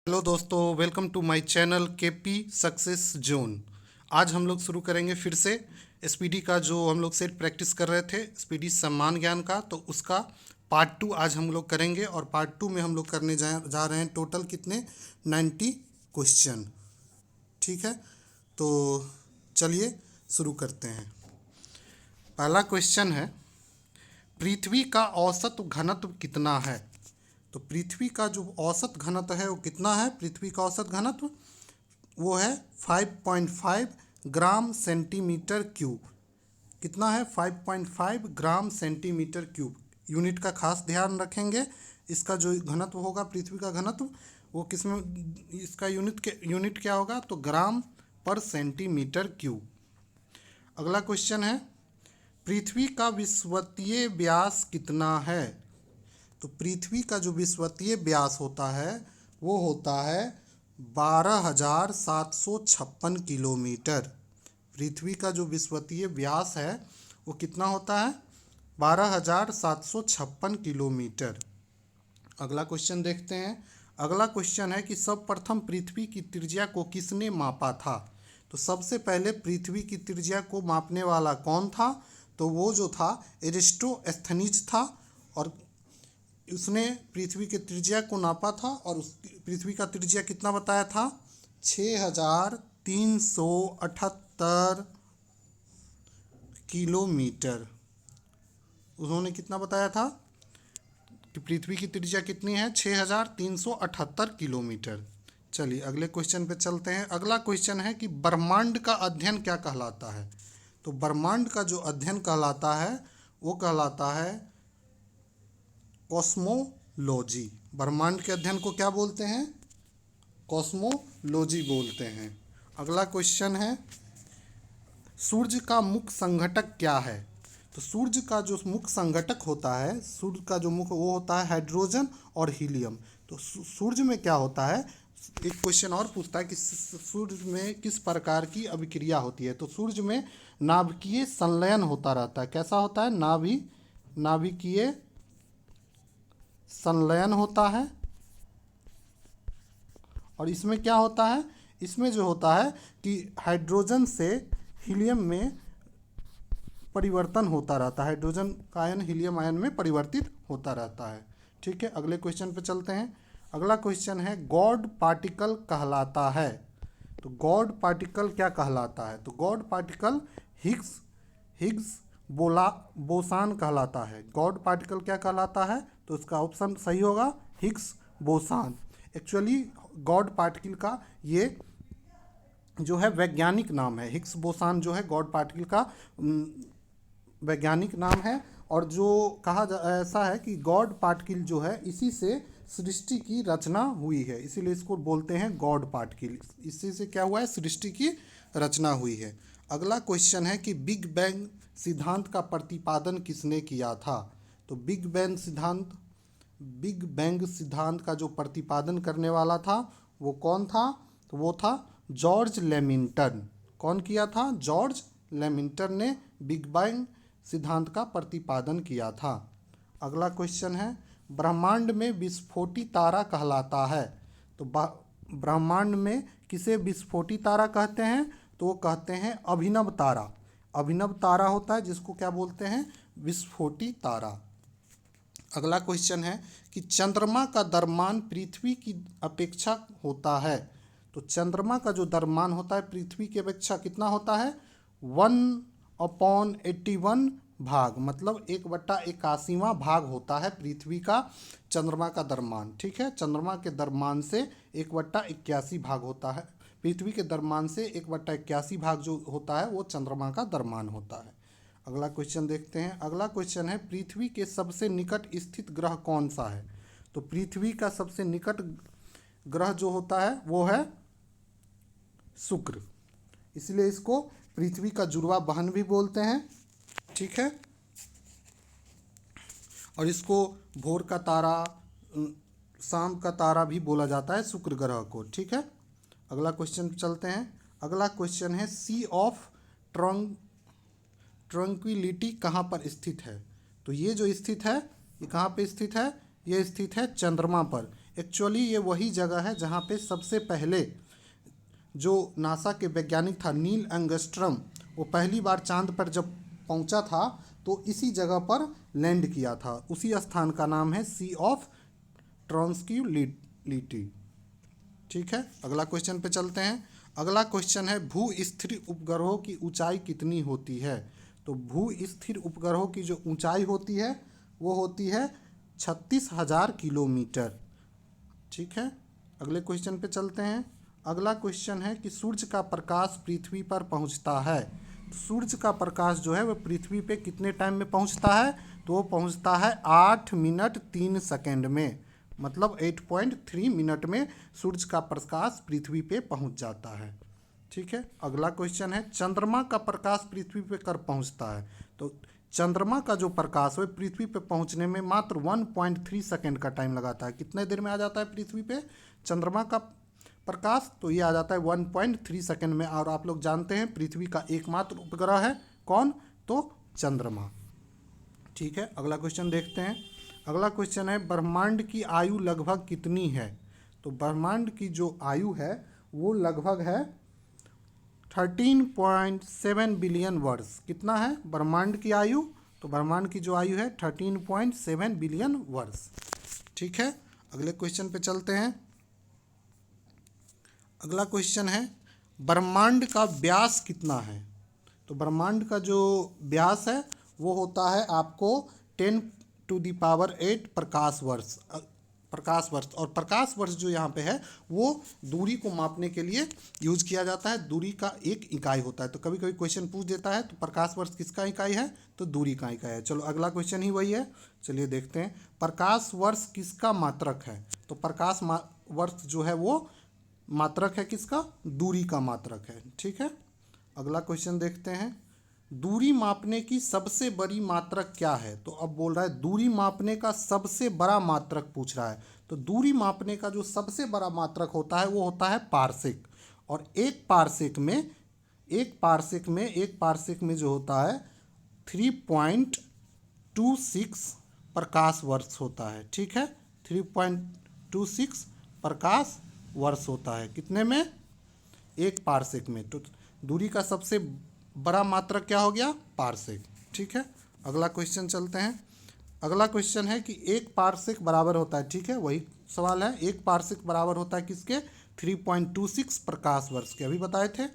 Hello दोस्तों, welcome to my channel KP success zone. आज हम लोग शुरू करेंगे फिर से एसपीडी का जो हम लोग सेट प्रैक्टिस कर रहे थे, एसपीडी सम्मान ज्ञान का, तो उसका पार्ट 2 आज हम लोग करेंगे। और पार्ट 2 में हम लोग करने जा रहे हैं टोटल कितने 90 क्वेश्चन। ठीक है, तो चलिए शुरू करते हैं। पहला क्वेश्चन है, पृथ्वी का औसत घनत्व कितना है? तो पृथ्वी का जो औसत घनत्व है वो कितना है? पृथ्वी का औसत घनत्व वो है 5.5 ग्राम सेंटीमीटर क्यूब। कितना है? 5.5 ग्राम सेंटीमीटर क्यूब। यूनिट का खास ध्यान रखेंगे। इसका जो घनत्व होगा पृथ्वी का घनत्व वो किसमें, इसका यूनिट क्या होगा? तो ग्राम पर सेंटीमीटर क्यूब। अगला क्वेश्चन है, पृथ्वी का विषुवतीय व्यास कितना है? तो पृथ्वी का जो विषुवतीय व्यास होता है वो होता है 12,756 किलोमीटर। पृथ्वी का जो विषुवतीय व्यास है वो कितना होता है? 12,756 किलोमीटर। अगला क्वेश्चन देखते हैं। अगला क्वेश्चन है कि सर्वप्रथम पृथ्वी की त्रिज्या को किसने मापा था? तो सबसे पहले पृथ्वी की त्रिज्या को मापने वाला कौन था? तो वो जो था एरिस्टोस्थनीज था। और उसने पृथ्वी के त्रिज्या को नापा था और उस पृथ्वी का त्रिज्या कितना बताया था? 6,378 किलोमीटर। उन्होंने कितना बताया था कि पृथ्वी की त्रिज्या कितनी है? 6,378 किलोमीटर। चलिए अगले क्वेश्चन पे चलते हैं। अगला क्वेश्चन है कि ब्रह्मांड का अध्ययन क्या कहलाता है? तो ब्रह्मांड का जो अध्ययन कहलाता है वो कहलाता है कॉस्मोलॉजी। ब्रह्मांड के अध्ययन को क्या बोलते हैं? कॉस्मोलॉजी बोलते हैं। अगला क्वेश्चन है, सूर्य का मुख्य संघटक क्या है? तो सूर्य का जो मुख्य संघटक होता है, सूर्य का जो मुख्य वो होता है हाइड्रोजन और हीलियम। तो सूर्य में क्या होता है? एक क्वेश्चन और पूछता है कि सूर्य में किस प्रकार की अभिक्रिया होती है? तो सूर्य में नाभिकीय संलयन होता रहता है। कैसा होता है? नाभिकीय संलयन होता है। और इसमें क्या होता है? इसमें जो होता है कि हाइड्रोजन से हीलियम में परिवर्तन होता रहता है। हाइड्रोजन का आयन हीलियम आयन में परिवर्तित होता रहता है। ठीक है, अगले क्वेश्चन पे चलते हैं। अगला क्वेश्चन है, गॉड पार्टिकल कहलाता है। तो गॉड पार्टिकल क्या कहलाता है? तो गॉड पार्टिकल हिग्स बोसान कहलाता है। गॉड पार्टिकल क्या कहलाता है? तो इसका ऑप्शन सही होगा Higgs boson. Actually God particle का ये जो है वैज्ञानिक नाम है। हिग्स बोसान जो है गॉड पार्टिकल का वैज्ञानिक नाम है। और जो ऐसा है कि गॉड पार्टिकल जो है इसी से सृष्टि की रचना हुई है, इसीलिए इसको बोलते हैं गॉड पार्टिकल। इसी से क्या हुआ है? सृष्टि की रचना हुई है। अगला क्वेश्चन है कि बिग बैंग सिद्धांत का प्रतिपादन किसने किया था? तो बिग बैंग सिद्धांत का जो प्रतिपादन करने वाला था वो कौन था? तो वो था जॉर्ज लेमिंटन। कौन किया था? जॉर्ज लेमिंटन ने बिग बैंग सिद्धांत का प्रतिपादन किया था। अगला क्वेश्चन है, ब्रह्मांड में विस्फोटी तारा कहलाता है। तो ब्रह्मांड में किसे विस्फोटी तारा कहते हैं? तो वो कहते हैं अभिनव तारा। अभिनव तारा होता है जिसको क्या बोलते हैं? विस्फोटी तारा। अगला क्वेश्चन है कि चंद्रमा का द्रव्यमान पृथ्वी की अपेक्षा होता है। तो चंद्रमा का जो द्रव्यमान होता है पृथ्वी की अपेक्षा कितना होता है? 1/81 भाग, मतलब 1/81वां भाग होता है पृथ्वी का चंद्रमा का द्रव्यमान। ठीक है, चंद्रमा के द्रव्यमान से 1/81 भाग होता है। पृथ्वी के द्रव्यमान से 1/81 भाग जो होता है वो चंद्रमा का द्रव्यमान होता है। अगला क्वेश्चन देखते हैं। अगला क्वेश्चन है, पृथ्वी के सबसे निकट स्थित ग्रह कौन सा है? तो पृथ्वी का सबसे निकट ग्रह जो होता है वो है शुक्र। इसलिए इसको पृथ्वी का जुड़वा बहन भी बोलते हैं। ठीक है, और इसको भोर का तारा, शाम का तारा भी बोला जाता है शुक्र ग्रह को। ठीक है, अगला क्वेश्चन चलते हैं। अगला क्वेश्चन है, सी ऑफ ट्रंक्विलिटी कहाँ पर स्थित है? तो ये जो स्थित है ये कहाँ पे स्थित है? ये स्थित है चंद्रमा पर। एक्चुअली ये वही जगह है जहाँ पे सबसे पहले जो नासा के वैज्ञानिक था नील एंगस्ट्रम, वो पहली बार चांद पर जब पहुंचा था तो इसी जगह पर लैंड किया था। उसी स्थान का नाम है सी ऑफ ट्रांक्विलिटी। ठीक है, अगला क्वेश्चन पे चलते हैं। अगला क्वेश्चन है भू स्थिर उपग्रहों की ऊंचाई कितनी होती है। तो भू स्थिर उपग्रहों की जो ऊंचाई होती है वो होती है 36,000 किलोमीटर। ठीक है, अगले क्वेश्चन पे चलते हैं। अगला क्वेश्चन है कि सूर्य का प्रकाश पृथ्वी पर पहुंचता है। तो सूर्य का प्रकाश जो है वह पृथ्वी पे कितने टाइम में पहुंचता है। तो वो पहुंचता है 8 मिनट 3 सेकंड में, मतलब 8.3 मिनट में सूर्य का प्रकाश पृथ्वी पे पहुंच जाता है। ठीक है, अगला क्वेश्चन है चंद्रमा का प्रकाश पृथ्वी पे कब पहुंचता है। तो चंद्रमा का जो प्रकाश है पृथ्वी पे पहुंचने में मात्र 1.3 सेकंड का टाइम लगाता है। कितने देर में आ जाता है पृथ्वी पे चंद्रमा का प्रकाश। तो ये आ जाता है 1.3 सेकंड में। और आप लोग जानते हैं पृथ्वी का एकमात्र उपग्रह है कौन, तो चंद्रमा। ठीक है, अगला क्वेश्चन देखते हैं। अगला क्वेश्चन है ब्रह्मांड की आयु लगभग कितनी है। तो ब्रह्मांड की जो आयु है वो लगभग है 13.7 बिलियन वर्ष। कितना है ब्रह्मांड की आयु। तो ब्रह्मांड की जो आयु है 13.7 बिलियन वर्ष। ठीक है, अगले क्वेश्चन पे चलते हैं। अगला क्वेश्चन है ब्रह्मांड का व्यास कितना है। तो ब्रह्मांड का जो व्यास है वो होता है आपको 10⁸ प्रकाश वर्ष। और प्रकाश वर्ष जो यहाँ पे है वो दूरी को मापने के लिए यूज किया जाता है। दूरी का एक इकाई होता है। तो कभी कभी क्वेश्चन पूछ देता है तो प्रकाश वर्ष किसका इकाई है, तो दूरी का इकाई है। चलो अगला क्वेश्चन ही वही है, चलिए देखते हैं। प्रकाश वर्ष किसका मात्रक है। तो प्रकाश वर्ष जो है वो मात्रक है किसका, दूरी का मात्रक है। ठीक है, अगला क्वेश्चन देखते हैं। दूरी मापने की सबसे बड़ी मात्रक क्या है। तो अब बोल रहा है दूरी मापने का सबसे बड़ा मात्रक पूछ रहा है। तो दूरी मापने का जो सबसे बड़ा मात्रक होता है वो होता है पारसेक। और एक पारसेक में जो होता है 3.26 प्रकाश वर्ष होता है। ठीक है, 3.26 प्रकाश वर्ष होता है। कितने में, एक पारसेक में। तो दूरी का सबसे बड़ा मात्रक क्या हो गया, पारसेक। ठीक है, अगला क्वेश्चन चलते हैं। अगला क्वेश्चन है कि एक पारसेक बराबर होता है, ठीक है वही सवाल है, एक पारसेक बराबर होता है किसके, 3.26 प्रकाश वर्ष के, अभी बताए थे।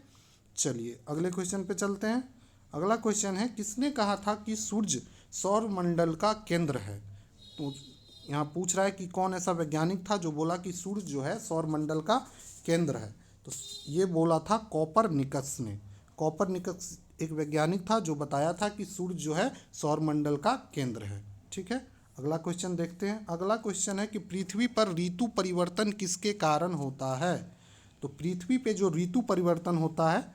चलिए अगले क्वेश्चन पे चलते हैं। अगला क्वेश्चन है किसने कहा था कि सूर्य सौर मंडल का केंद्र है। तो यहाँ पूछ रहा है कि कौन ऐसा वैज्ञानिक था जो बोला कि सूर्य जो है सौर मंडल का केंद्र है। तो ये बोला था कोपरनिकस ने। कोपरनिकस एक वैज्ञानिक था जो बताया था कि सूर्य जो है सौर मंडल का केंद्र है। ठीक है, अगला क्वेश्चन देखते हैं। अगला क्वेश्चन है कि पृथ्वी पर ऋतु परिवर्तन किसके कारण होता है। तो पृथ्वी पे जो ऋतु परिवर्तन होता है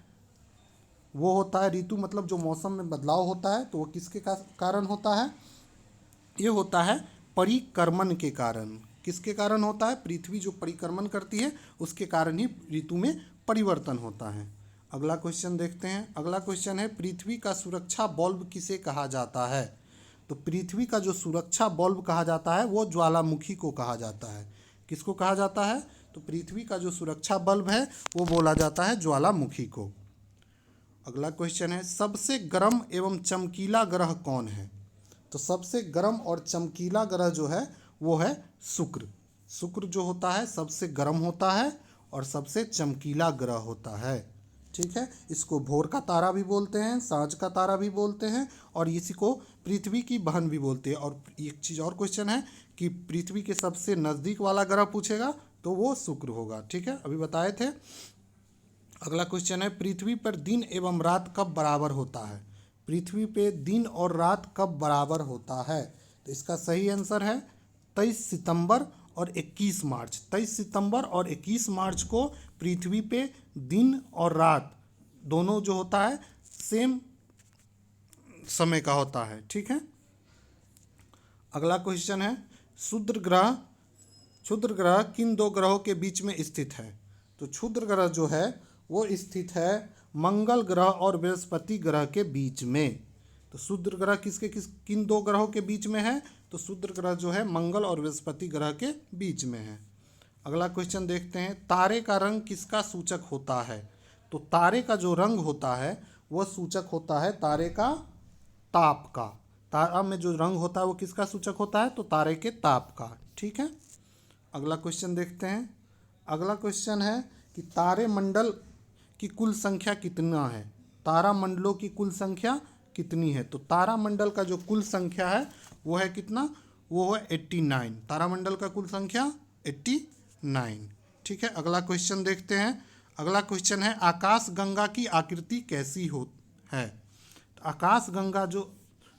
वो होता है, ऋतु मतलब जो मौसम में बदलाव होता है, तो वो किसके कारण होता है, ये होता है परिक्रमण के कारण। किसके कारण होता है, पृथ्वी जो परिक्रमण करती है उसके कारण ही ऋतु में परिवर्तन होता है। अगला क्वेश्चन देखते हैं। अगला क्वेश्चन है पृथ्वी का सुरक्षा बल्ब किसे कहा जाता है। तो पृथ्वी का जो सुरक्षा बल्ब कहा जाता है वो ज्वालामुखी को कहा जाता है। किसको कहा जाता है, तो पृथ्वी का जो सुरक्षा बल्ब है वो बोला जाता है ज्वालामुखी को। अगला क्वेश्चन है सबसे गर्म एवं चमकीला ग्रह कौन है। तो सबसे गर्म और चमकीला ग्रह जो है वो है शुक्र। शुक्र जो होता है सबसे गर्म होता है और सबसे चमकीला ग्रह होता है। ठीक है, इसको भोर का तारा भी बोलते हैं, सांझ का तारा भी बोलते हैं, और इसी को पृथ्वी की बहन भी बोलते हैं। और एक चीज़ और क्वेश्चन है कि पृथ्वी के सबसे नज़दीक वाला ग्रह पूछेगा तो वो शुक्र होगा। ठीक है, अभी बताए थे। अगला क्वेश्चन है पृथ्वी पर दिन एवं रात कब बराबर होता है। पृथ्वी पे दिन और रात कब बराबर होता है। तो इसका सही आंसर है 23 सितंबर और 21 मार्च। 23 सितंबर और 21 मार्च को पृथ्वी पे दिन और रात दोनों जो होता है सेम समय का होता है। ठीक है, अगला क्वेश्चन है क्षुद्र ग्रह किन दो ग्रहों के बीच में स्थित है। तो क्षुद्र ग्रह जो है वो स्थित है मंगल ग्रह और बृहस्पति ग्रह के बीच में। तो क्षुद्र ग्रह किन दो ग्रहों के बीच में है, तो क्षुद्र ग्रह जो है मंगल और बृहस्पति ग्रह के बीच में है। अगला क्वेश्चन देखते हैं, तारे का रंग किसका सूचक होता है? तो तारे का जो रंग होता है वह सूचक होता है तारे का ताप का। तारा में जो रंग होता है वो किसका सूचक होता है? तो तारे के ताप का। ठीक है, अगला क्वेश्चन देखते हैं। अगला क्वेश्चन है कि तारे मंडल की कुल संख्या कितना है? तारा मंडलों की कुल संख्या कितनी है? तो तारा मंडल का जो कुल संख्या है वो है कितना? वो है 89। तारा मंडल का कुल संख्या 89। ठीक है, अगला क्वेश्चन देखते हैं। अगला क्वेश्चन है, आकाश गंगा की आकृति कैसी हो है? आकाश गंगा जो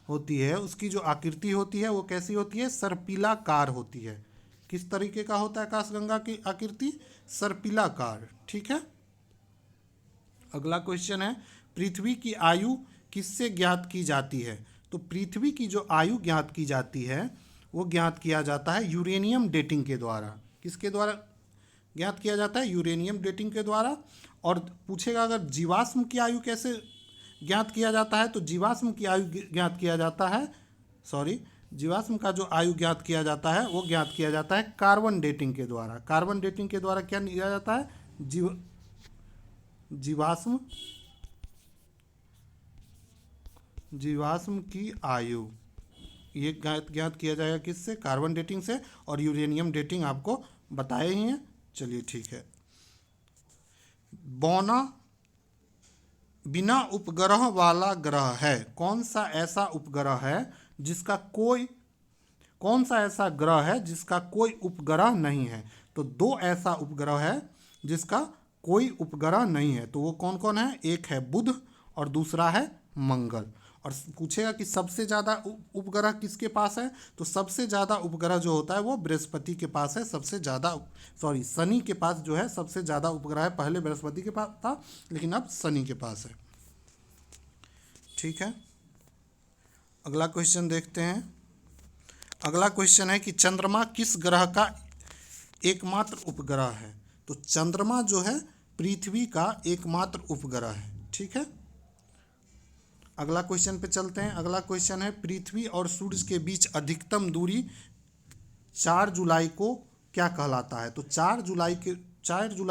होती है उसकी जो आकृति होती है वो कैसी होती है? सर्पिलाकार होती है। किस तरीके का होता है आकाश गंगा की आकृति? सर्पिलाकार। ठीक है, अगला क्वेश्चन है, पृथ्वी की आयु किससे ज्ञात की जाती है? तो पृथ्वी की जो आयु ज्ञात की जाती है वो ज्ञात किया जाता है यूरेनियम डेटिंग के द्वारा। किसके द्वारा ज्ञात किया जाता है? यूरेनियम डेटिंग के द्वारा। और पूछेगा अगर जीवाश्म की आयु कैसे ज्ञात किया जाता है? तो जीवाश्म की आयु ज्ञात किया जाता है, जीवाश्म का जो आयु ज्ञात किया जाता है वो ज्ञात किया जाता है कार्बन डेटिंग के द्वारा। कार्बन डेटिंग के द्वारा क्या किया जाता है? जीवाश्म की आयु ये ज्ञात किया जाएगा किससे? कार्बन डेटिंग से। और यूरेनियम डेटिंग आपको बताए ही हैं। चलिए ठीक है, बौना बिना उपग्रह वाला ग्रह है। कौन सा ऐसा उपग्रह है जिसका कौन सा ऐसा ग्रह है जिसका कोई उपग्रह नहीं है? तो दो ऐसा उपग्रह है जिसका कोई उपग्रह नहीं है। तो वो कौन कौन है? एक है बुध और दूसरा है मंगल। और पूछेगा कि सबसे ज़्यादा उपग्रह किसके पास है? तो सबसे ज़्यादा उपग्रह जो होता है वो बृहस्पति के पास है। सबसे ज़्यादा शनि के पास जो है सबसे ज़्यादा उपग्रह है। पहले बृहस्पति के पास था लेकिन अब शनि के पास है। ठीक है, अगला क्वेश्चन देखते हैं। अगला क्वेश्चन है कि चंद्रमा किस ग्रह का एकमात्र उपग्रह है? तो चंद्रमा जो है पृथ्वी का एकमात्र उपग्रह है। ठीक है, अगला क्वेश्चन पे चलते हैं। अगला क्वेश्चन है, पृथ्वी और सूर्य के बीच अधिकतम दूरी 4 जुलाई को क्या कहलाता है? तो 4 जुलाई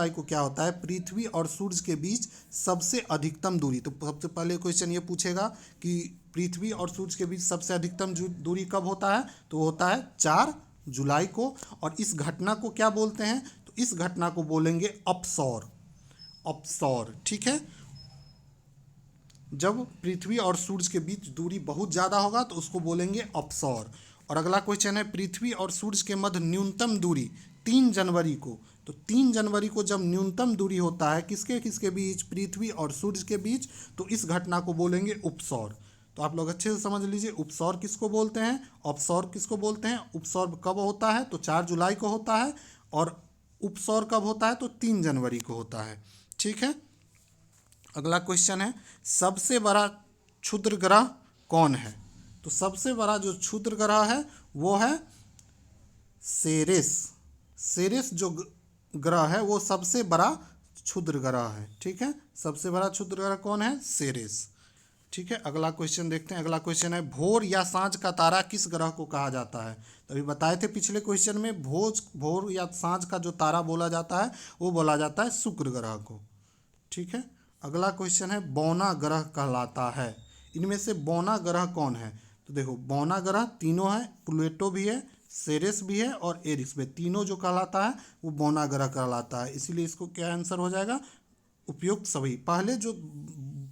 को क्या होता है? पृथ्वी और सूर्य के बीच सबसे अधिकतम दूरी। तो सबसे पहले क्वेश्चन ये पूछेगा कि पृथ्वी और सूर्य के बीच सबसे अधिकतम दूरी कब होता है? तो होता है 4 जुलाई को। और इस घटना को क्या बोलते हैं? तो इस घटना को बोलेंगे अपसौर। ठीक है, जब पृथ्वी और सूर्य के बीच दूरी बहुत ज़्यादा होगा तो उसको बोलेंगे अपसौर। और अगला क्वेश्चन है, पृथ्वी और सूर्य के मध्य न्यूनतम दूरी 3 जनवरी को। तो 3 जनवरी को जब न्यूनतम दूरी होता है किसके किसके बीच? पृथ्वी और सूर्य के बीच, तो इस घटना को बोलेंगे उपसौर। तो आप लोग अच्छे से समझ लीजिए, उपसौर किसको बोलते हैं, अपसौर किसको बोलते हैं। उपसौर कब होता है? तो 4 जुलाई को होता है। और उपसौर कब होता है? तो 3 जनवरी को होता है। ठीक है, अगला क्वेश्चन है, सबसे बड़ा क्षुद्र ग्रह कौन है? तो सबसे बड़ा जो क्षुद्र ग्रह है वो है सेरेस जो ग्रह है वो सबसे बड़ा क्षुद्र ग्रह है। ठीक है, सबसे बड़ा क्षुद्र ग्रह कौन है? सेरेस। ठीक है, अगला क्वेश्चन देखते हैं। अगला क्वेश्चन है, भोर या सांझ का तारा किस ग्रह को कहा जाता है? तो अभी बताए थे पिछले क्वेश्चन में, भोर या सांझ का जो तारा बोला जाता है वो बोला जाता है शुक्र ग्रह को। ठीक है, अगला क्वेश्चन है, बौना ग्रह कहलाता है। इनमें से बौना ग्रह कौन है? तो देखो, बौना ग्रह तीनों है, प्लूटो भी है, सेरेस भी है और एरिस भी। तीनों जो कहलाता है वो बौना ग्रह कहलाता है। इसीलिए इसको क्या आंसर हो जाएगा? उपयुक्त सभी। पहले जो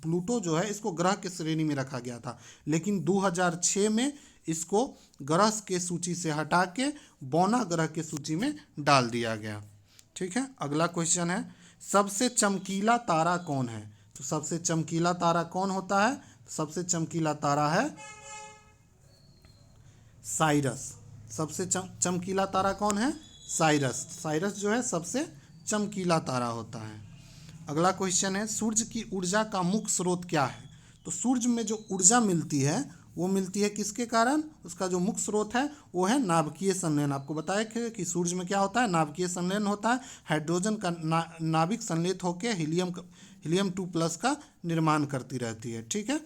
प्लूटो जो है इसको ग्रह के श्रेणी में रखा गया था, लेकिन 2006 में इसको ग्रह के सूची से हटा के बौना ग्रह के सूची में डाल दिया गया। ठीक है, अगला क्वेश्चन है, सबसे चमकीला तारा कौन है? तो सबसे चमकीला तारा कौन होता है? सबसे चमकीला तारा है साइरस। सबसे चमकीला तारा कौन है? साइरस जो है सबसे चमकीला तारा होता है। अगला क्वेश्चन है, सूर्य की ऊर्जा का मुख्य स्रोत क्या है? तो सूर्य में जो ऊर्जा मिलती है वो मिलती है किसके कारण? उसका जो मुख्य स्रोत है वो है नाभिकीय संलयन। आपको बताया कि सूर्य में क्या होता है? नाभिकीय संलयन होता है। हाइड्रोजन का नाभिक संलेत होकर हीलियम 2+ का निर्माण करती रहती है। ठीक है,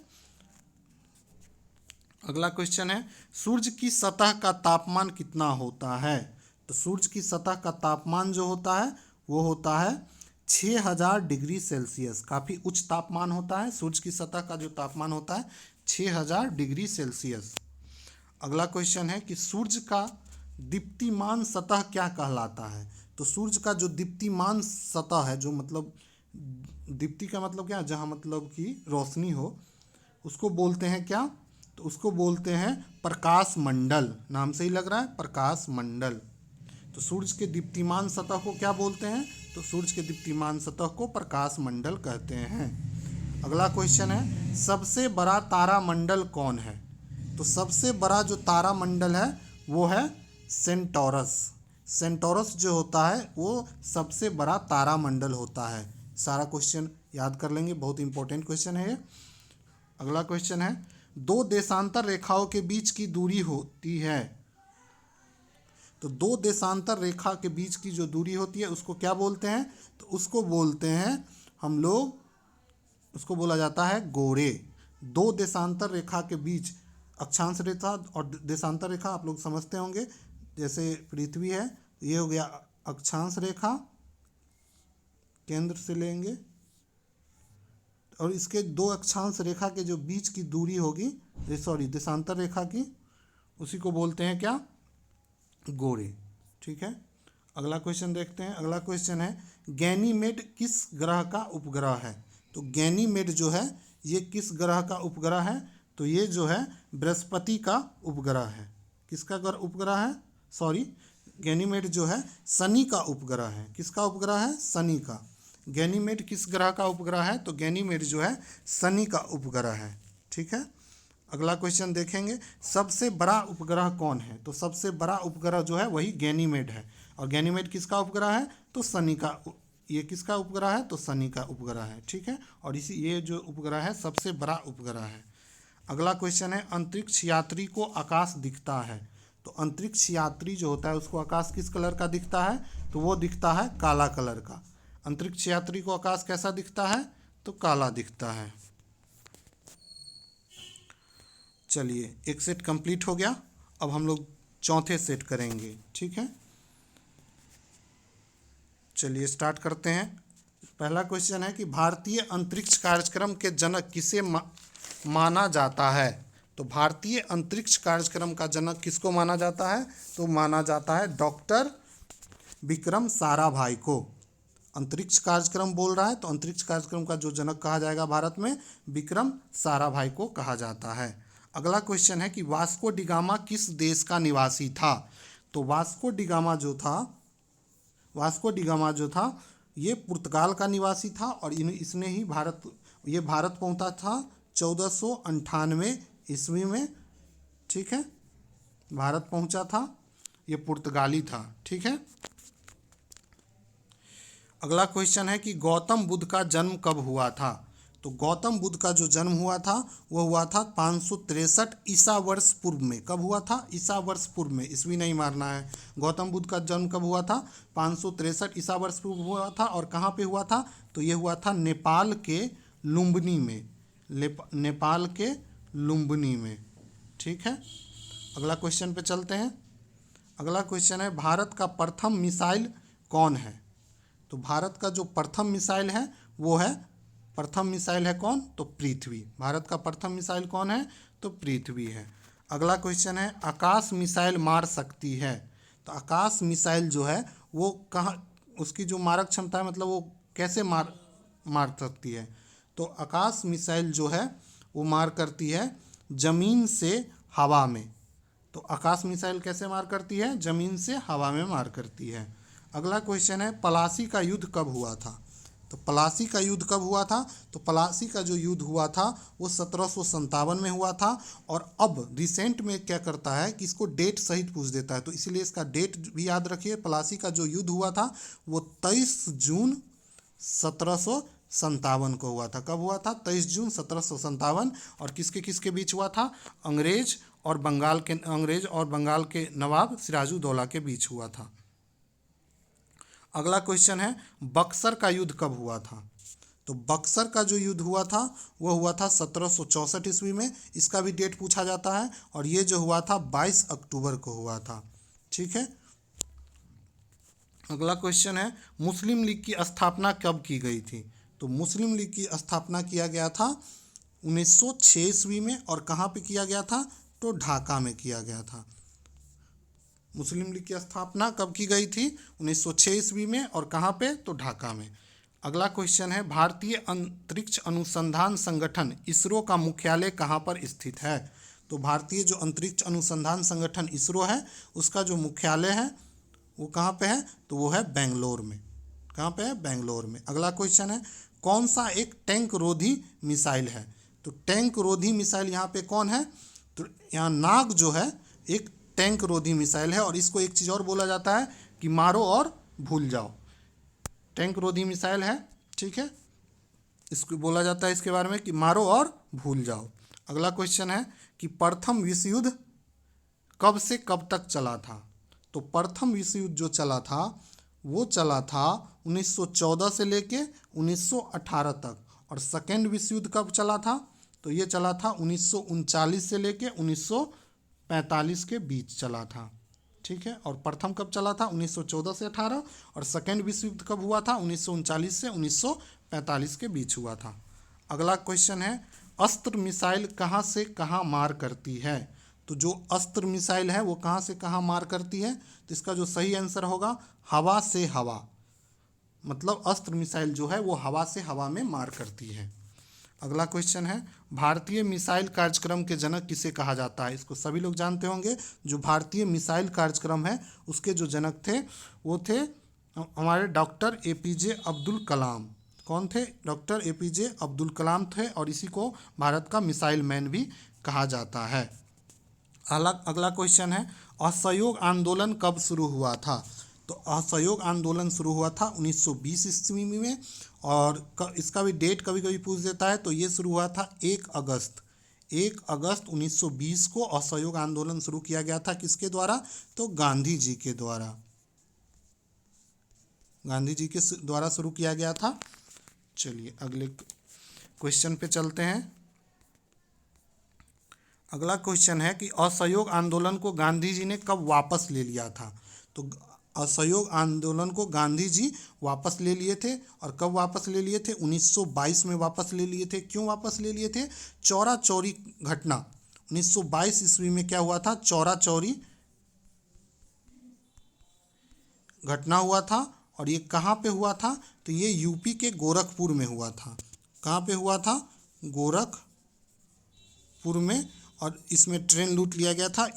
अगला क्वेश्चन है, सूर्य की सतह का तापमान कितना होता है? तो सूर्य की सतह का तापमान जो होता है वो होता है 6000 डिग्री सेल्सियस। काफ़ी उच्च तापमान होता है, सूर्य की सतह का जो तापमान होता है 6000 डिग्री सेल्सियस। अगला क्वेश्चन है कि सूर्य का दीप्तिमान सतह क्या कहलाता है। तो सूर्य का जो दीप्तिमान सतह है, जो मतलब दीप्ति का मतलब क्या, जहाँ मतलब कि रोशनी हो, उसको बोलते हैं क्या, तो उसको बोलते हैं प्रकाश मंडल। नाम से ही लग रहा है, प्रकाश मंडल। तो सूर्य के दीप्तिमान सतह को क्या बोलते हैं, तो सूर्य के दीप्तिमान सतह को प्रकाश मंडल कहते हैं। अगला क्वेश्चन है सबसे बड़ा तारामंडल कौन है। तो सबसे बड़ा जो तारामंडल है वो है सेंटोरस। सेंटोरस जो होता है वो सबसे बड़ा तारामंडल होता है। सारा क्वेश्चन याद कर लेंगे, बहुत इंपॉर्टेंट क्वेश्चन है ये। अगला क्वेश्चन है दो देशांतर रेखाओं के बीच की दूरी होती है। तो दो देशांतर रेखा के बीच की जो दूरी होती है उसको क्या बोलते हैं, तो उसको बोलते हैं हम लोग, उसको बोला जाता है गोरे। दो देशांतर रेखा के बीच, अक्षांश रेखा और देशांतर रेखा आप लोग समझते होंगे, जैसे पृथ्वी है, ये हो गया अक्षांश रेखा, केंद्र से लेंगे, और इसके दो अक्षांश रेखा के जो बीच की दूरी होगी, सॉरी देशांतर रेखा की, उसी को बोलते हैं क्या, गोरे। ठीक है, अगला क्वेश्चन देखते हैं। अगला क्वेश्चन है गैनीमेड किस ग्रह का उपग्रह है। तो गैनीमेड जो है ये किस ग्रह का उपग्रह है, तो ये जो है बृहस्पति का उपग्रह है। किसका उपग्रह है, सॉरी, गैनीमेड जो है शनि का उपग्रह है। किसका उपग्रह है, शनि का। गैनीमेड किस ग्रह का उपग्रह है, तो गैनीमेड जो है शनि का उपग्रह है। ठीक है, अगला क्वेश्चन देखेंगे सबसे बड़ा उपग्रह कौन है। तो सबसे बड़ा उपग्रह जो है वही गैनीमेड है। और गैनीमेड किसका उपग्रह है, तो शनि का। ये किसका उपग्रह है, तो शनि का उपग्रह है। ठीक है, और इसी ये जो उपग्रह है सबसे बड़ा उपग्रह है। अगला क्वेश्चन है अंतरिक्ष यात्री को आकाश दिखता है। तो अंतरिक्ष यात्री जो होता है उसको आकाश किस कलर का दिखता है, तो वो दिखता है काला कलर का। अंतरिक्ष यात्री को आकाश कैसा दिखता है, तो काला दिखता है। चलिए, एक सेट कंप्लीट हो गया, अब हम लोग चौथे सेट करेंगे। ठीक है, चलिए स्टार्ट करते हैं। पहला क्वेश्चन है कि भारतीय अंतरिक्ष कार्यक्रम के जनक किसे माना जाता है। तो भारतीय अंतरिक्ष कार्यक्रम का जनक किसको माना जाता है, तो माना जाता है डॉक्टर विक्रम साराभाई को। अंतरिक्ष कार्यक्रम बोल रहा है तो अंतरिक्ष कार्यक्रम का जो जनक कहा जाएगा भारत में, विक्रम साराभाई को कहा जाता है। अगला क्वेश्चन है कि वास्को डिगामा किस देश का निवासी था। तो वास्को डिगामा जो था ये पुर्तगाल का निवासी था, और इसने ही भारत पहुंचा था 1498 ईस्वी में। ठीक है, भारत पहुंचा था, ये पुर्तगाली था। ठीक है, अगला क्वेश्चन है कि गौतम बुद्ध का जन्म कब हुआ था। तो गौतम बुद्ध का जो जन्म हुआ था वो हुआ था 563 ईसा वर्ष पूर्व में। कब हुआ था, ईसा वर्ष पूर्व में, ईस्वी नहीं मारना है। गौतम बुद्ध का जन्म कब हुआ था, 563 ईसा वर्ष पूर्व हुआ था। और कहाँ पे हुआ था, तो ये हुआ था नेपाल के लुम्बिनी में। नेपाल के लुम्बिनी में। ठीक है, अगला क्वेश्चन पे चलते हैं। अगला क्वेश्चन है भारत का प्रथम मिसाइल कौन है। तो भारत का जो प्रथम मिसाइल है वो है, प्रथम मिसाइल है कौन, तो पृथ्वी। भारत का प्रथम मिसाइल कौन है, तो पृथ्वी है। अगला क्वेश्चन है आकाश मिसाइल मार सकती है। तो आकाश मिसाइल जो है वो कहाँ, उसकी जो मारक क्षमता है, मतलब वो कैसे मार सकती है। तो आकाश मिसाइल जो है वो मार करती है जमीन से हवा में। तो आकाश मिसाइल कैसे मार करती है, जमीन से हवा में मार करती है। अगला क्वेश्चन है प्लासी का युद्ध कब हुआ था। तो प्लासी का युद्ध कब हुआ था, तो प्लासी का जो युद्ध हुआ था वो 1757 में हुआ था। और अब रिसेंट में क्या करता है कि इसको डेट सहित पूछ देता है, तो इसीलिए इसका डेट भी याद रखिए। प्लासी का जो युद्ध हुआ था वो 23 जून 1757 को हुआ था। कब हुआ था, 23 जून 1757। और किसके किसके बीच हुआ था, अंग्रेज और बंगाल के नवाब सिराजुद्दौला के बीच हुआ था। अगला क्वेश्चन है बक्सर का युद्ध कब हुआ था। तो बक्सर का जो युद्ध हुआ था वो हुआ था 1764 ईस्वी में। इसका भी डेट पूछा जाता है, और ये जो हुआ था 22 अक्टूबर को हुआ था। ठीक है, अगला क्वेश्चन है मुस्लिम लीग की स्थापना कब की गई थी। तो मुस्लिम लीग की स्थापना किया गया था 1906 ईस्वी में। और कहाँ पे किया गया था, तो ढाका में किया गया था। मुस्लिम लीग की स्थापना कब की गई थी, 1906 ईस्वी में। और कहाँ पे, तो ढाका में। अगला क्वेश्चन है भारतीय अंतरिक्ष अनुसंधान संगठन इसरो का मुख्यालय कहाँ पर स्थित है। तो भारतीय जो अंतरिक्ष अनुसंधान संगठन इसरो है उसका जो मुख्यालय है वो कहाँ पे है, तो वो है बेंगलोर में। कहाँ पे है, बेंगलोर में। अगला क्वेश्चन है कौन सा एक टैंक रोधी मिसाइल है। तो टैंक रोधी मिसाइल यहाँ पे कौन है, तो यहाँ नाग जो है एक टैंक रोधी मिसाइल है। और इसको एक चीज़ और बोला जाता है कि मारो और भूल जाओ। टैंक रोधी मिसाइल है, ठीक है। इसको बोला जाता है इसके बारे में कि मारो और भूल जाओ। अगला क्वेश्चन है कि प्रथम विश्व युद्ध कब से कब तक चला था। तो प्रथम विश्व युद्ध जो चला था वो चला था 1914 से लेके 1918 तक। और सेकेंड विश्व युद्ध कब चला था, तो ये चला था 1939 से लेके 1945 के बीच चला था, ठीक है। और प्रथम कब चला था, 1914 से 18। और सेकेंड विश्व युद्ध कब हुआ था, 1939 से 1945 के बीच हुआ था। अगला क्वेश्चन है अस्त्र मिसाइल कहाँ से कहाँ मार करती है। तो जो अस्त्र मिसाइल है वो कहाँ से कहाँ मार करती है, तो इसका जो सही आंसर होगा हवा से हवा। मतलब अस्त्र मिसाइल जो है वो हवा से हवा में मार करती है। अगला क्वेश्चन है भारतीय मिसाइल कार्यक्रम के जनक किसे कहा जाता है। इसको सभी लोग जानते होंगे। जो भारतीय मिसाइल कार्यक्रम है उसके जो जनक थे वो थे हमारे डॉक्टर एपीजे अब्दुल कलाम। कौन थे, डॉक्टर एपीजे अब्दुल कलाम थे। और इसी को भारत का मिसाइल मैन भी कहा जाता है। अगला क्वेश्चन है असहयोग आंदोलन कब शुरू हुआ था। तो असहयोग आंदोलन शुरू हुआ था 1920 ईस्वी में। और इसका भी डेट कभी कभी पूछ देता है। तो ये शुरू हुआ था 1 अगस्त 1920 को असहयोग आंदोलन शुरू किया गया था। किसके द्वारा, तो गांधी जी के द्वारा। गांधी जी के द्वारा शुरू किया गया था। चलिए अगले क्वेश्चन पे चलते हैं। अगला क्वेश्चन है कि असहयोग आंदोलन को गांधी जी ने कब वापस ले लिया था। तो असहयोग आंदोलन को गांधी जी वापस ले लिए थे। और कब वापस ले लिए थे, 1922 में वापस ले लिए थे। क्यों वापस ले लिए थे, चौरा चौरी घटना 1922 ईस्वी में क्या हुआ था, चौरा चौरी घटना हुआ था। और ये कहाँ पे हुआ था, तो ये यूपी के गोरखपुर में हुआ था। कहाँ पे हुआ था, गोरखपुर में। और इसमें ट्रेन लूट लिया गया था।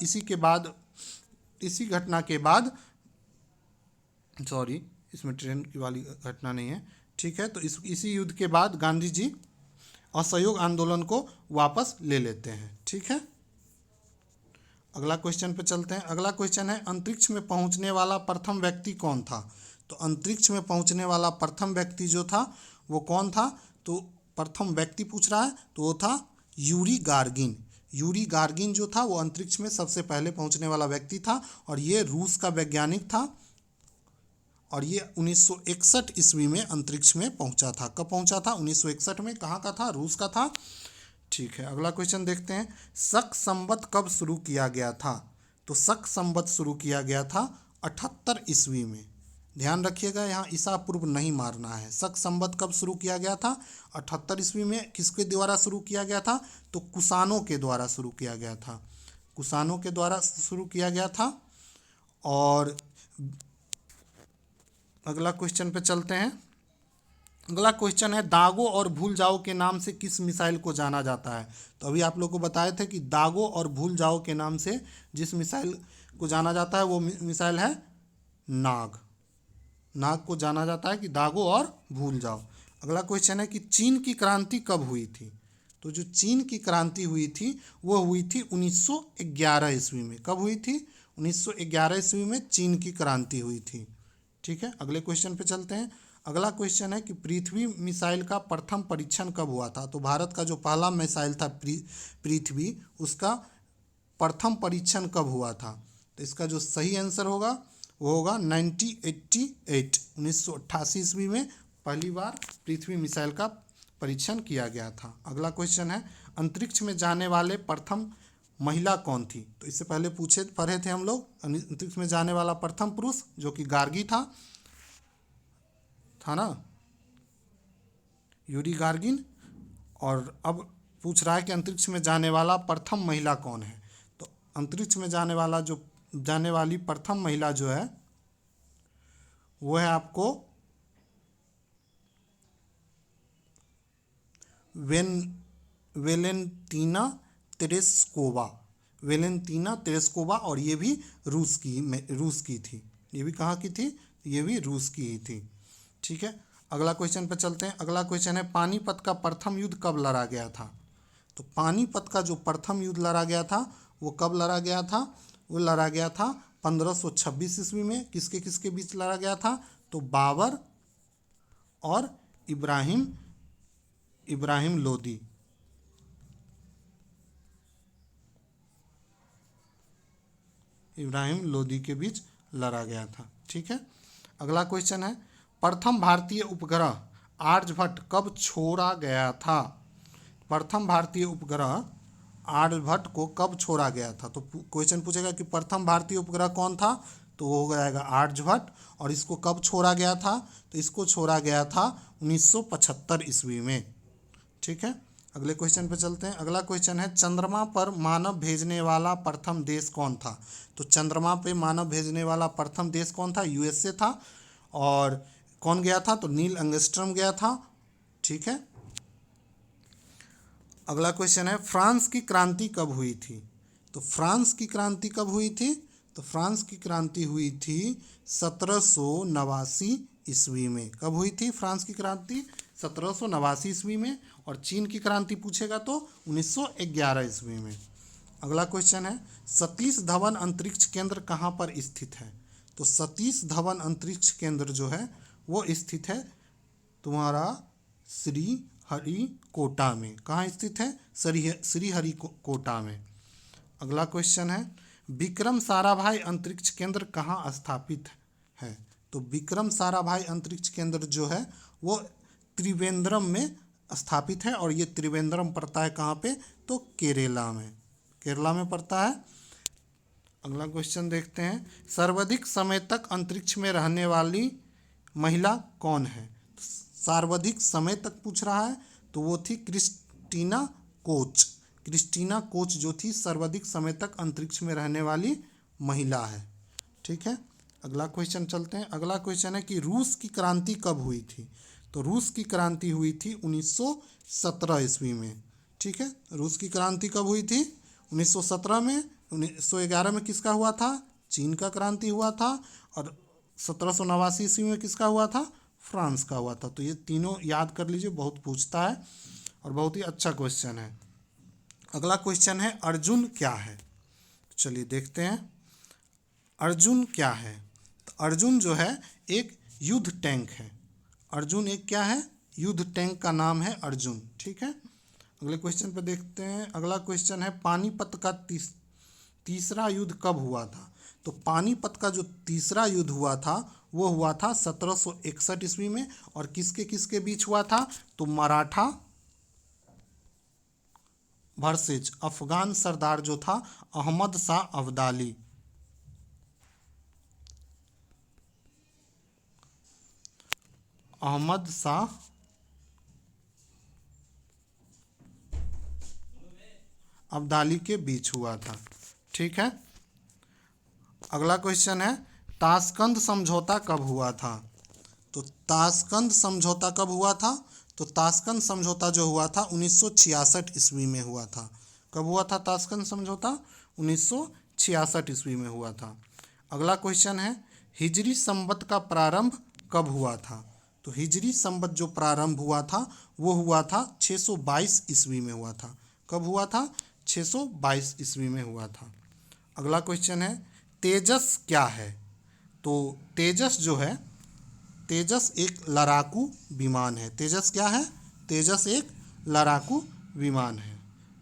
इसी घटना के बाद सॉरी इसमें ट्रेन की वाली घटना नहीं है, ठीक है। तो इसी युद्ध के बाद गांधी जी असहयोग आंदोलन को वापस ले लेते हैं, ठीक है। अगला क्वेश्चन पे चलते हैं। अगला क्वेश्चन है अंतरिक्ष में पहुंचने वाला प्रथम व्यक्ति कौन था। तो अंतरिक्ष में पहुंचने वाला प्रथम व्यक्ति जो था वो कौन था, तो प्रथम व्यक्ति पूछ रहा है तो वो था यूरी गार्गिन। यूरी गार्गिन जो था वो अंतरिक्ष में सबसे पहले पहुंचने वाला व्यक्ति था। और ये रूस का वैज्ञानिक था। और ये 1961 ईस्वी में अंतरिक्ष में पहुंचा था। कब पहुंचा था, 1961 में। कहाँ का था, रूस का था, ठीक है। अगला क्वेश्चन देखते हैं शक संवत कब शुरू किया गया था। तो शक संवत शुरू किया गया था 78 ईस्वी में। ध्यान रखिएगा यहाँ ईसा पूर्व नहीं मारना है। शक संवत कब शुरू किया गया था, 78 ईस्वी में। किसके द्वारा शुरू किया गया था, तो कुषाणों के द्वारा शुरू किया गया था। कुषाणों के द्वारा शुरू किया गया था। और अगला क्वेश्चन पे चलते हैं। अगला क्वेश्चन है दागो और भूल जाओ के नाम से किस मिसाइल को जाना जाता है। तो अभी आप लोग को बताए थे कि दागो और भूल जाओ के नाम से जिस मिसाइल को जाना जाता है वो मिसाइल है नाग। नाग को जाना जाता है कि दागो और भूल जाओ। अगला क्वेश्चन है कि चीन की क्रांति कब हुई थी। तो जो चीन की क्रांति हुई थी वो हुई थी 1911 ईस्वी में। कब हुई थी, 1911 ईस्वी में चीन की क्रांति हुई थी, ठीक है। अगले क्वेश्चन पे चलते हैं। अगला क्वेश्चन है कि पृथ्वी मिसाइल का प्रथम परीक्षण कब हुआ था। तो भारत का जो पहला मिसाइल था पृथ्वी, उसका प्रथम परीक्षण कब हुआ था। तो इसका जो सही आंसर होगा वो होगा 1988 ईस्वी में पहली बार पृथ्वी मिसाइल का परीक्षण किया गया था। अगला क्वेश्चन है अंतरिक्ष में जाने वाले प्रथम महिला कौन थी। तो इससे पढ़े थे हम लोग अंतरिक्ष में जाने वाला प्रथम पुरुष जो कि गार्गी था। था ना, यूरी गार्गिन। और अब पूछ रहा है कि अंतरिक्ष में जाने वाला प्रथम महिला कौन है। तो अंतरिक्ष में जाने वाली प्रथम महिला जो है वो है आपको वेलेंटीना तेरेस्कोवा। वेलेंटीना तेरेस्कोवा, और ये भी रूस की थी। ये भी कहाँ की थी? ये भी रूस की ही थी। ठीक है, अगला क्वेश्चन पे चलते हैं। अगला क्वेश्चन है पानीपत का प्रथम युद्ध कब लड़ा गया था। तो पानीपत का जो प्रथम युद्ध लड़ा गया था वो कब लड़ा गया था? वो लड़ा गया था 1526 ईस्वी में। किसके किसके बीच लड़ा गया था? तो बाबर और इब्राहिम लोदी। इब्राहिम लोदी के बीच लड़ा गया था। ठीक है, अगला क्वेश्चन है प्रथम भारतीय उपग्रह आर्यभट्ट कब छोड़ा गया था। प्रथम भारतीय उपग्रह आर्यभट्ट को कब छोड़ा गया था। तो क्वेश्चन पूछेगा कि प्रथम भारतीय उपग्रह कौन था, तो वो हो जाएगा आर्यभट्ट। और इसको कब छोड़ा गया था? तो इसको छोड़ा गया था 1975 ईस्वी में। ठीक है, अगले क्वेश्चन पे चलते हैं। अगला क्वेश्चन है चंद्रमा पर मानव भेजने वाला प्रथम देश कौन था। तो चंद्रमा पे मानव भेजने वाला प्रथम देश कौन था? यूएसए था। और कौन गया था? तो नील आर्मस्ट्रांग गया था। ठीक है, अगला क्वेश्चन है फ्रांस की क्रांति कब हुई थी। तो फ्रांस की क्रांति कब हुई थी? तो फ्रांस की क्रांति हुई थी 1789 ईस्वी में। कब हुई थी फ्रांस की क्रांति? 1789 ईस्वी में। और चीन की क्रांति पूछेगा तो 1911 ईस्वी में। अगला क्वेश्चन है सतीश धवन अंतरिक्ष केंद्र कहाँ पर स्थित है। तो सतीश धवन अंतरिक्ष केंद्र जो है वो स्थित है तुम्हारा श्रीहरिकोटा में। कहाँ स्थित है? श्रीहरिकोटा में। अगला क्वेश्चन है विक्रम साराभाई अंतरिक्ष केंद्र कहाँ स्थापित है। तो विक्रम साराभाई अंतरिक्ष केंद्र जो है वो त्रिवेंद्रम में स्थापित है। और ये त्रिवेंद्रम पड़ता है कहाँ पे? तो केरला में। केरला में पड़ता है। अगला क्वेश्चन देखते हैं सर्वाधिक समय तक अंतरिक्ष में रहने वाली महिला कौन है। सर्वाधिक समय तक पूछ रहा है तो वो थी क्रिस्टीना कोच। क्रिस्टीना कोच जो थी सर्वाधिक समय तक अंतरिक्ष में रहने वाली महिला है। ठीक है, अगला क्वेश्चन चलते हैं। अगला क्वेश्चन है कि रूस की क्रांति कब हुई थी। तो रूस की क्रांति हुई थी 1917 ईस्वी में। ठीक है, रूस की क्रांति कब हुई थी? 1917 में। 1911 में किसका हुआ था? चीन का क्रांति हुआ था। और 1789 ईस्वी में किसका हुआ था? फ्रांस का हुआ था। तो ये तीनों याद कर लीजिए, बहुत पूछता है और बहुत ही अच्छा क्वेश्चन है। अगला क्वेश्चन है अर्जुन क्या है। चलिए देखते हैं अर्जुन क्या है। तो अर्जुन जो है एक युद्ध टैंक है। अर्जुन एक क्या है? युद्ध टैंक का नाम है अर्जुन। ठीक है, अगले क्वेश्चन पे देखते हैं। अगला क्वेश्चन है पानीपत का तीसरा युद्ध कब हुआ था। तो पानीपत का जो तीसरा युद्ध हुआ था वो हुआ था 1761 ईस्वी में। और किसके किसके बीच हुआ था? तो मराठा वर्सेज अफगान सरदार जो था अहमद शाह अब्दाली। अहमद शाह अब्दाली के बीच हुआ था। ठीक है, अगला क्वेश्चन है ताशकंद समझौता कब हुआ था। तो ताशकंद समझौता कब हुआ था? तो ताशकंद समझौता जो हुआ था 1966 ईस्वी में हुआ था। कब हुआ था ताशकंद समझौता? 1966 ईस्वी में हुआ था। अगला क्वेश्चन है हिजरी संवत का प्रारंभ कब हुआ था। तो हिजरी संवत जो प्रारंभ हुआ था वो हुआ था 622 ईस्वी में हुआ था। कब हुआ था? 622 ईस्वी में हुआ था। अगला क्वेश्चन है तेजस क्या है। तो तेजस जो है, तेजस एक लड़ाकू विमान है। तेजस क्या है? तेजस एक लड़ाकू विमान है।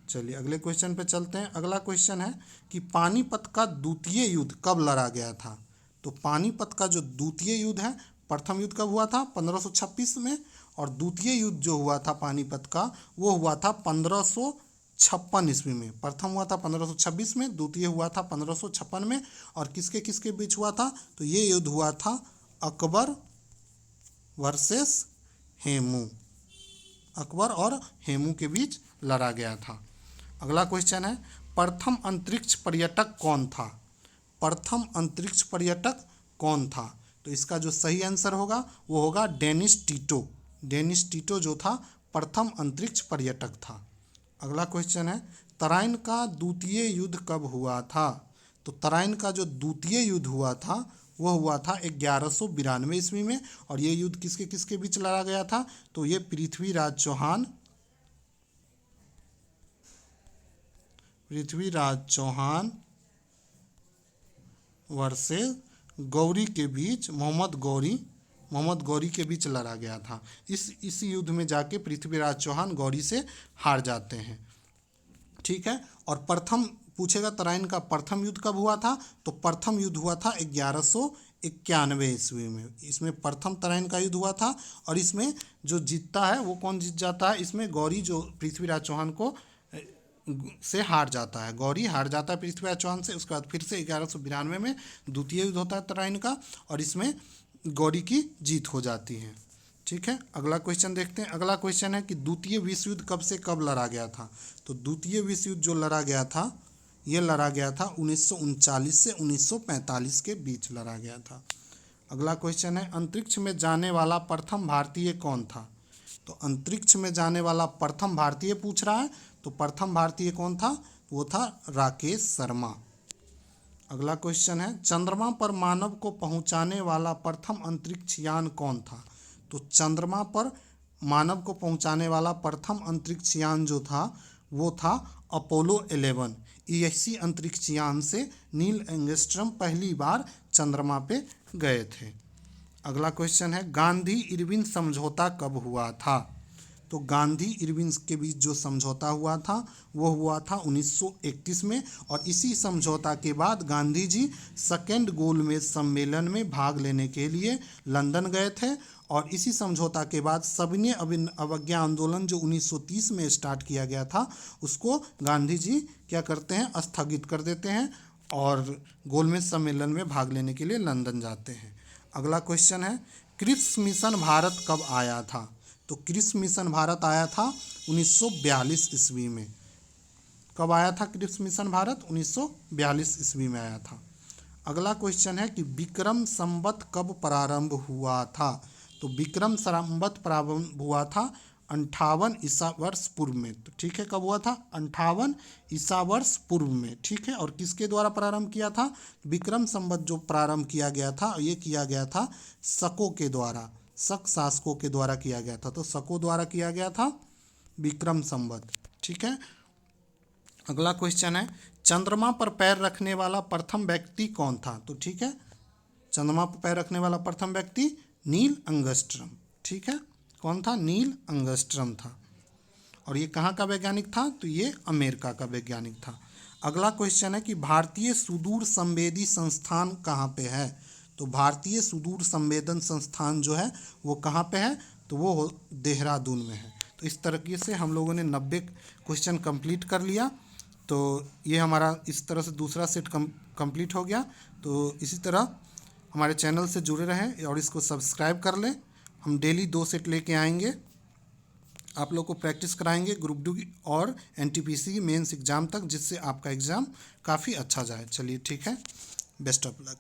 चलिए अगले क्वेश्चन पे चलते हैं। अगला क्वेश्चन है कि पानीपत का द्वितीय युद्ध कब लड़ा गया था। तो पानीपत का जो द्वितीय युद्ध है, प्रथम युद्ध कब हुआ था? 1526 में। और द्वितीय युद्ध जो हुआ था पानीपत का वो हुआ था 1556 ईस्वी में। प्रथम हुआ था 1526 में, द्वितीय हुआ था 1556 में। और किसके किसके बीच हुआ था? तो ये युद्ध हुआ था अकबर वर्सेस हेमू, अकबर और हेमू के बीच लड़ा गया था। अगला क्वेश्चन है प्रथम अंतरिक्ष पर्यटक कौन था? प्रथम अंतरिक्ष पर्यटक कौन था? तो इसका जो सही आंसर होगा वो होगा डेनिस टीटो। डेनिस टीटो जो था प्रथम अंतरिक्ष पर्यटक था। अगला क्वेश्चन है तराइन का द्वितीय युद्ध कब हुआ था? तो तराइन का जो द्वितीय युद्ध हुआ था वो हुआ था 1192 ईस्वी में। और ये युद्ध किसके किसके बीच लड़ा गया था? तो ये पृथ्वीराज चौहान वर्सेस गौरी के बीच, मोहम्मद गौरी के बीच लड़ा गया था। इस युद्ध में जाके पृथ्वीराज चौहान गौरी से हार जाते हैं। ठीक है। और प्रथम पूछेगा तराइन का प्रथम युद्ध कब हुआ था? तो प्रथम युद्ध हुआ था 1191 ईस्वी में। इसमें प्रथम तराइन का युद्ध हुआ था। और इसमें जो जीतता है वो कौन जीत जाता है? इसमें गौरी जो पृथ्वीराज चौहान को से हार जाता है। गौरी हार जाता है पृथ्वीराज चौहान से। उसके बाद फिर से 1192 में द्वितीय युद्ध होता है तराइन का और इसमें गौरी की जीत हो जाती है। ठीक है। अगला क्वेश्चन देखते हैं। अगला क्वेश्चन है कि द्वितीय विश्व युद्ध कब से कब लड़ा गया था? तो द्वितीय विश्व युद्ध जो लड़ा गया था ये लड़ा गया था 1939 से 1945 के बीच लड़ा गया था। अगला क्वेश्चन है अंतरिक्ष में जाने वाला प्रथम भारतीय कौन था? तो अंतरिक्ष में जाने वाला प्रथम भारतीय पूछ रहा है। तो प्रथम भारतीय कौन था? वो था राकेश शर्मा। अगला क्वेश्चन है चंद्रमा पर मानव को पहुंचाने वाला प्रथम अंतरिक्ष यान कौन था? तो चंद्रमा पर मानव को पहुंचाने वाला प्रथम अंतरिक्ष यान जो था वो था अपोलो 11। इसी अंतरिक्ष यान से नील एंगस्ट्रॉम पहली बार चंद्रमा पे गए थे। अगला क्वेश्चन है गांधी इरविन समझौता कब हुआ था? तो गांधी इरविन के बीच जो समझौता हुआ था वो हुआ था 1931 में। और इसी समझौता के बाद गांधी जी सेकेंड गोलमेज सम्मेलन में भाग लेने के लिए लंदन गए थे। और इसी समझौता के बाद सविनय अवज्ञा आंदोलन जो 1930 में स्टार्ट किया गया था उसको गांधी जी क्या करते हैं? स्थगित कर देते हैं और गोलमेज सम्मेलन में भाग लेने के लिए लंदन जाते हैं। अगला क्वेश्चन है क्रिप्स मिशन भारत कब आया था? तो क्रिप्स मिशन भारत आया था 1942 ईस्वी में। कब आया था क्रिप्स मिशन भारत? 1942 ईस्वी में आया था। अगला क्वेश्चन है कि विक्रम संवत कब प्रारंभ हुआ था? तो विक्रम संवत प्रारंभ हुआ था 58 ईसा वर्ष पूर्व में। तो ठीक है, कब हुआ था? 58 ईसा वर्ष पूर्व में। ठीक है। और किसके द्वारा प्रारंभ किया था? विक्रम संवत जो प्रारंभ किया गया था ये किया गया था शकों के द्वारा, शक शासकों के द्वारा किया गया था। तो शकों द्वारा किया गया था विक्रम संवत। ठीक है। अगला क्वेश्चन है चंद्रमा पर पैर रखने वाला प्रथम व्यक्ति कौन था? तो ठीक है, चंद्रमा पर पैर रखने वाला प्रथम व्यक्ति नील अंगस्ट्रॉम। ठीक है, कौन था? नील अंगस्ट्रॉम था। और ये कहाँ का वैज्ञानिक था? तो ये अमेरिका का वैज्ञानिक था। अगला क्वेश्चन है कि भारतीय सुदूर संवेदी संस्थान कहाँ पे है? तो भारतीय सुदूर संवेदन संस्थान जो है वो कहाँ पे है? तो वो देहरादून में है। तो इस तरीके से हम लोगों ने 90 क्वेश्चन कंप्लीट कर लिया। तो ये हमारा इस तरह से दूसरा सेट कंप्लीट हो गया। तो इसी तरह हमारे चैनल से जुड़े रहें और इसको सब्सक्राइब कर लें। हम डेली 2 सेट लेके आएंगे, आप लोग को प्रैक्टिस कराएंगे ग्रुप 2 और NTPC मेंस एग्ज़ाम तक, जिससे आपका एग्ज़ाम काफ़ी अच्छा जाए। चलिए ठीक है, बेस्ट ऑफ लक।